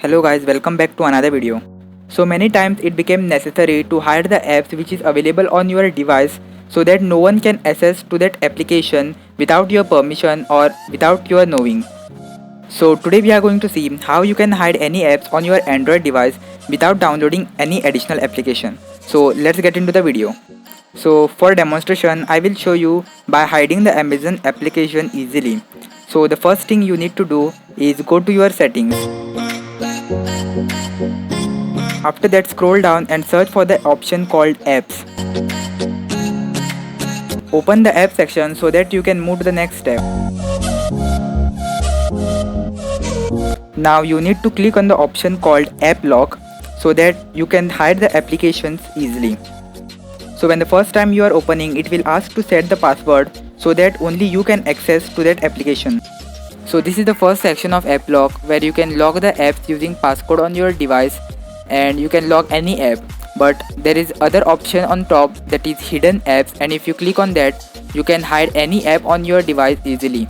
Hello guys, welcome back to another video. So many times it became necessary to hide the apps which is available on your device so that no one can access to that application without your permission or without your knowing. So today we are going to see how you can hide any apps on your Android device without downloading any additional application. So let's get into the video. So for demonstration I will show you by hiding the Amazon application easily. So the first thing you need to do is go to your settings. After that, scroll down and search for the option called apps. Open the app section so that you can move to the next step. Now you need to click on the option called app lock so that you can hide the applications easily. So when the first time you are opening, it will ask to set the password so that only you can access to that application. So this is the first section of app lock where you can lock the apps using passcode on your device and you can lock any app, but there is other option on top that is hidden apps, and if you click on that you can hide any app on your device easily.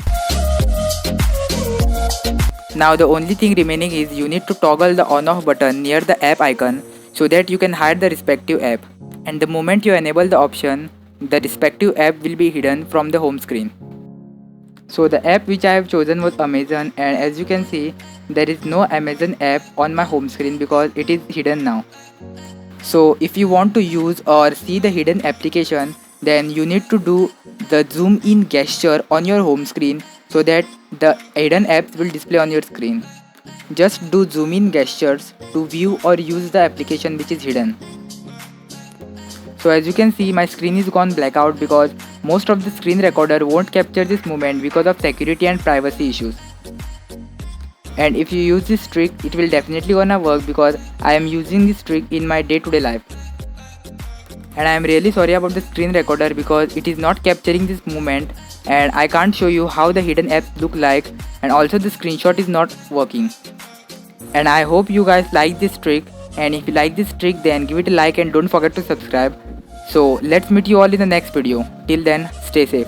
Now the only thing remaining is you need to toggle the on off button near the app icon so that you can hide the respective app, and the moment you enable the option, the respective app will be hidden from the home screen. So the app which I have chosen was Amazon, and as you can see there is no Amazon app on my home screen because it is hidden now. So if you want to use or see the hidden application, then you need to do the zoom in gesture on your home screen so that the hidden apps will display on your screen. Just do zoom in gestures to view or use the application which is hidden. So as you can see my screen is gone blackout because most of the screen recorder won't capture this moment because of security and privacy issues. And if you use this trick, it will definitely gonna work because I am using this trick in my day-to-day life. And I am really sorry about the screen recorder because it is not capturing this moment and I can't show you how the hidden apps look like, and also the screenshot is not working. And I hope you guys like this trick, and if you like this trick then give it a like and don't forget to subscribe. So let's meet you all in the next video. Till then, stay safe.